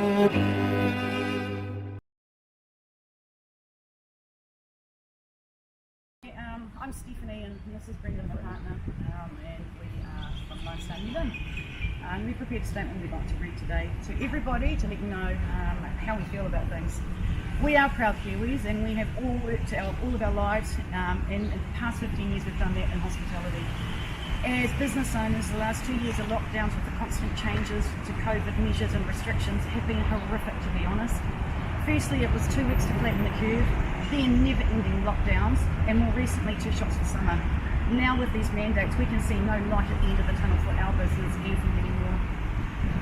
I'm Stephanie and this is Brendan, my partner, and we are from Lynn. We're prepared a statement we'd like to read today to everybody to let you know how we feel about things. We are proud Kiwis and we have all worked all of our lives. In the past 15 years we've done that in hospitality. As business owners, the last 2 years of lockdowns with the constant changes to COVID measures and restrictions have been horrific, to be honest. Firstly, it was 2 weeks to flatten the curve, then never-ending lockdowns, and more recently 2 shots for summer. Now with these mandates, we can see no light at the end of the tunnel for our business and for many more.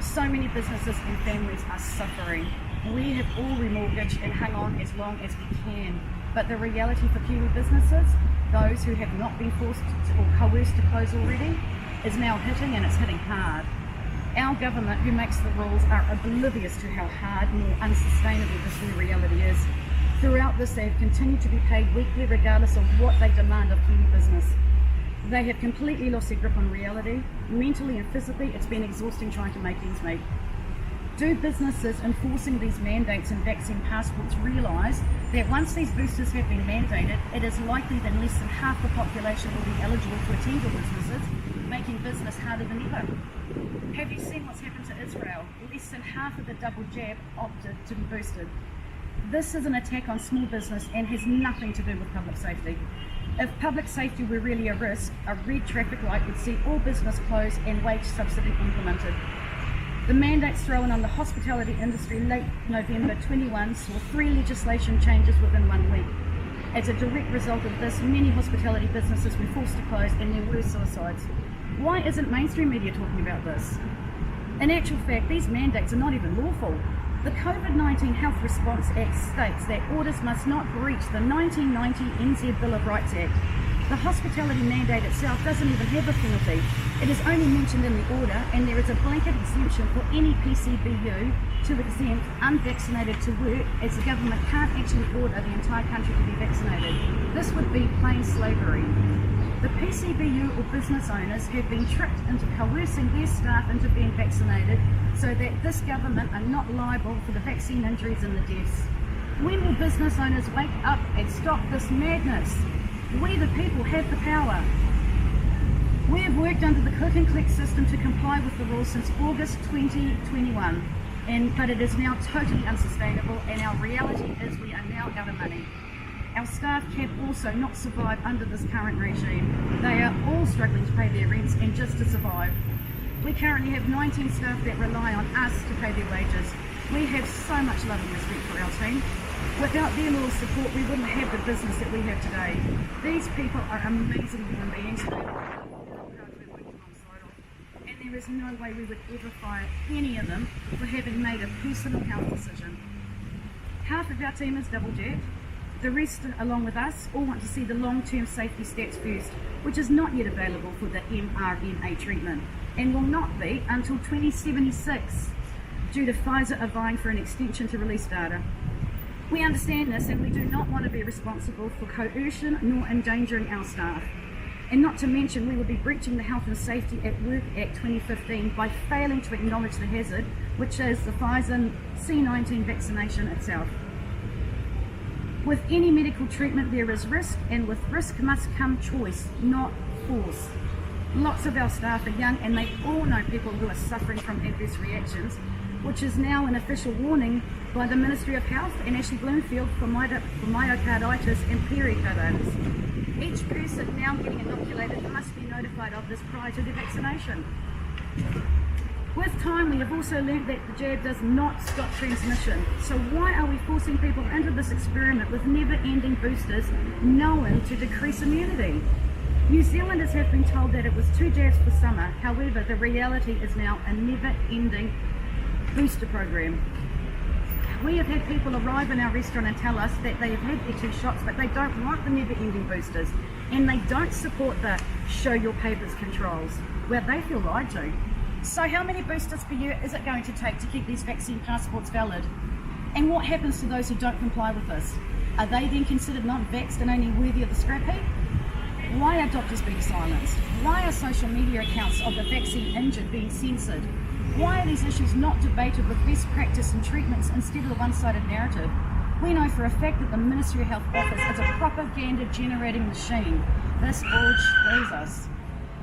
So many businesses and families are suffering. We have all remortgaged and hung on as long as we can, but the reality for Kiwi businesses, those who have not been forced or coerced to close already, is now hitting, and it's hitting hard. Our government, who makes the rules, are oblivious to how hard and more unsustainable this new reality is. Throughout this, they have continued to be paid weekly regardless of what they demand of Kiwi business. They have completely lost their grip on reality. Mentally and physically, it's been exhausting trying to make ends meet. Do businesses enforcing these mandates and vaccine passports realise that once these boosters have been mandated, it is likely that less than half the population will be eligible to attend your businesses, making business harder than ever? Have you seen what's happened to Israel? Less than half of the double jab opted to be boosted. This is an attack on small business and has nothing to do with public safety. If public safety were really a risk, a red traffic light would see all business closed and wage subsidy implemented. The mandates thrown on the hospitality industry late November 21 saw 3 legislation changes within 1 week. As a direct result of this, many hospitality businesses were forced to close and there were suicides. Why isn't mainstream media talking about this? In actual fact, these mandates are not even lawful. The COVID-19 Health Response Act states that orders must not breach the 1990 NZ Bill of Rights Act. The hospitality mandate itself doesn't even have a penalty. It is only mentioned in the order, and there is a blanket exemption for any PCBU to exempt unvaccinated to work, as the government can't actually order the entire country to be vaccinated. This would be plain slavery. The PCBU or business owners have been tricked into coercing their staff into being vaccinated so that this government are not liable for the vaccine injuries and the deaths. When will business owners wake up and stop this madness? We the people have the power. We have worked under the click and collect system to comply with the rules since August 2021, but it is now totally unsustainable, and our reality is we are now out of money. Our staff can also not survive under this current regime. They are all struggling to pay their rents and just to survive. We currently have 19 staff that rely on us to pay their wages. We have so much love and respect for our team. Without their loyal support, we wouldn't have the business that we have today. These people are amazing human beings. And there is no way we would ever fire any of them for having made a personal health decision. Half of our team is double jabbed. The rest, along with us, all want to see the long-term safety stats first, which is not yet available for the mRNA treatment, and will not be until 2076, due to Pfizer are vying for an extension to release data. We understand this, and we do not want to be responsible for coercion nor endangering our staff. And not to mention, we would be breaching the Health and Safety at Work Act 2015 by failing to acknowledge the hazard, which is the Pfizer C19 vaccination itself. With any medical treatment there is risk, and with risk must come choice, not force. Lots of our staff are young and they all know people who are suffering from adverse reactions, which is now an official warning by the Ministry of Health and Ashley Bloomfield for myocarditis and pericarditis. Each person now getting inoculated must be notified of this prior to their vaccination. With time, we have also learnt that the jab does not stop transmission. So why are we forcing people into this experiment with never-ending boosters known to decrease immunity? New Zealanders have been told that it was 2 jabs for summer. However, the reality is now a never-ending booster program. We have had people arrive in our restaurant and tell us that they have had their 2 shots, but they don't want the never-ending boosters, and they don't support the show your papers controls. Well, they feel lied to. So how many boosters per year is it going to take to keep these vaccine passports valid? And what happens to those who don't comply with this? Are they then considered not vaxxed and only worthy of the scrap heap? Why are doctors being silenced? Why are social media accounts of the vaccine injured being censored? Why are these issues not debated with best practice and treatments instead of the one-sided narrative? We know for a fact that the Ministry of Health Office is a propaganda generating machine. This all screws us.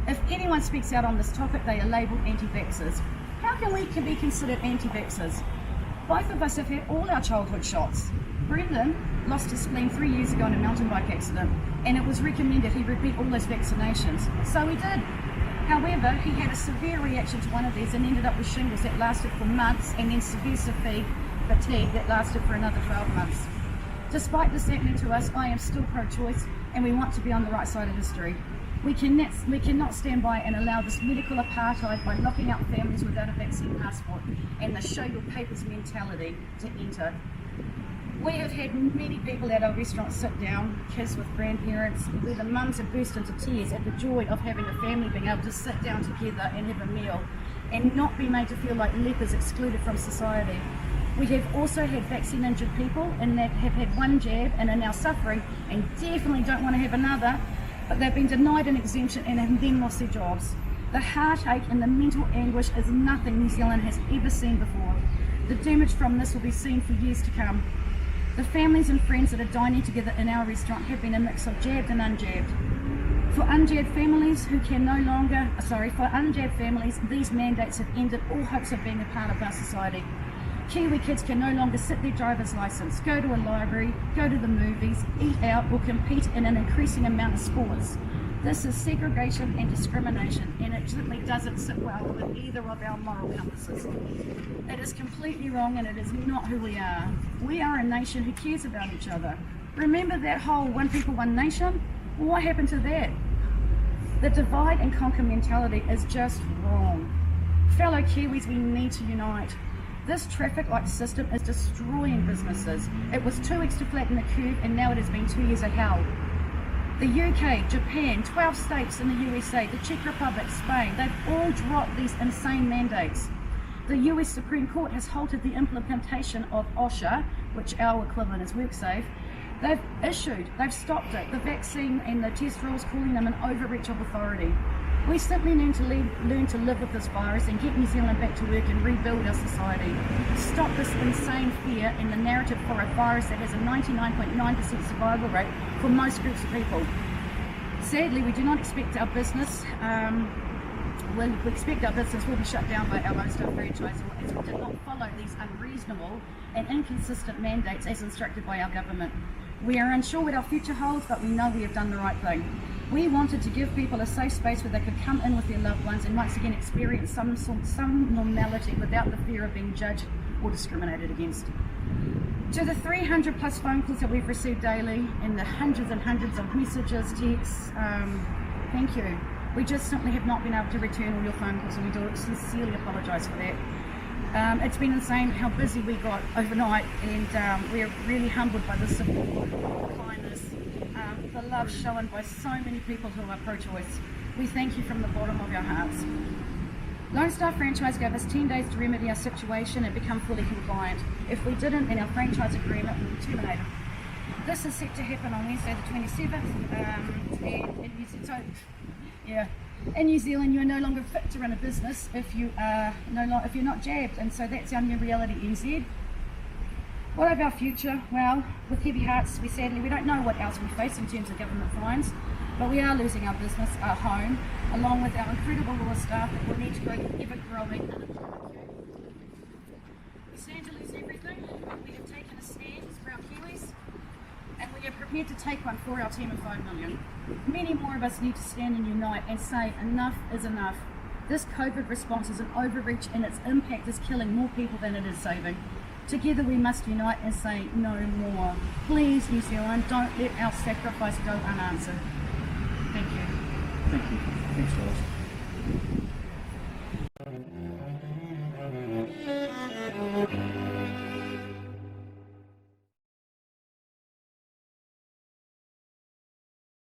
If anyone speaks out on this topic, they are labelled anti-vaxxers. How can we be considered anti-vaxxers? Both of us have had all our childhood shots. Brendan lost his spleen 3 years ago in a mountain bike accident, and it was recommended he repeat all those vaccinations. So he did. However, he had a severe reaction to one of these and ended up with shingles that lasted for months, and then severe fatigue that lasted for another 12 months. Despite this happening to us, I am still pro-choice, and we want to be on the right side of history. We cannot stand by and allow this medical apartheid by locking out families without a vaccine passport and the show your papers mentality to enter. We have had many people at our restaurants sit down, kids with grandparents, where the mums have burst into tears at the joy of having a family being able to sit down together and have a meal and not be made to feel like lepers excluded from society. We have also had vaccine injured people and that have had one jab and are now suffering and definitely don't want to have another, but they've been denied an exemption and have then lost their jobs. The heartache and the mental anguish is nothing New Zealand has ever seen before. The damage from this will be seen for years to come. The families and friends that are dining together in our restaurant have been a mix of jabbed and unjabbed. For unjabbed families, these mandates have ended all hopes of being a part of our society. Kiwi kids can no longer sit their driver's licence, go to a library, go to the movies, eat out or compete in an increasing amount of sports. This is segregation and discrimination, and it simply doesn't sit well with either of our moral compasses. It is completely wrong, and it is not who we are. We are a nation who cares about each other. Remember that whole one people, one nation? Well, what happened to that? The divide and conquer mentality is just wrong. Fellow Kiwis, we need to unite. This traffic light system is destroying businesses. It was 2 weeks to flatten the curve, and now it has been 2 years of hell. The UK, Japan, 12 states in the USA, the Czech Republic, Spain, they've all dropped these insane mandates. The US Supreme Court has halted the implementation of OSHA, which our equivalent is WorkSafe. They've stopped it, the vaccine and the test rules, calling them an overreach of authority. We simply need to learn to live with this virus and get New Zealand back to work and rebuild our society. Stop this insane fear and the narrative for a virus that has a 99.9% survival rate for most groups of people. Sadly, we do not expect our business, we expect our business will be shut down by our Lone Star franchisor as we did not follow these unreasonable and inconsistent mandates as instructed by our government. We are unsure what our future holds, but we know we have done the right thing. We wanted to give people a safe space where they could come in with their loved ones and once again experience some normality without the fear of being judged or discriminated against. To the 300 plus phone calls that we've received daily and the hundreds and hundreds of messages, texts, thank you. We just simply have not been able to return all your phone calls, and we do sincerely apologise for that. It's been insane how busy we got overnight, and we're really humbled by the support, the kindness, the love shown by so many people who are pro-choice. We thank you from the bottom of our hearts. Lone Star franchise gave us 10 days to remedy our situation and become fully compliant. If we didn't, then our franchise agreement will be terminated. This is set to happen on Wednesday the 27th, in New Zealand you are no longer fit to run a business if you're not jabbed, and so that's our new reality. NZ. What of our future? Well, with heavy hearts, we don't know what else we face in terms of government fines, but we are losing our business, our home, along with our incredible law staff that will need to grow the ever-growing unemployment queue. We stand to lose everything, but we have taken a stand for our Kiwis, and we are prepared to take one for our team of 5 million. Many more of us need to stand and unite and say enough is enough. This COVID response is an overreach, and its impact is killing more people than it is saving. Together we must unite and say no more. Please, New Zealand, don't let our sacrifice go unanswered. Thank you. Thank you. Thanks, Lois.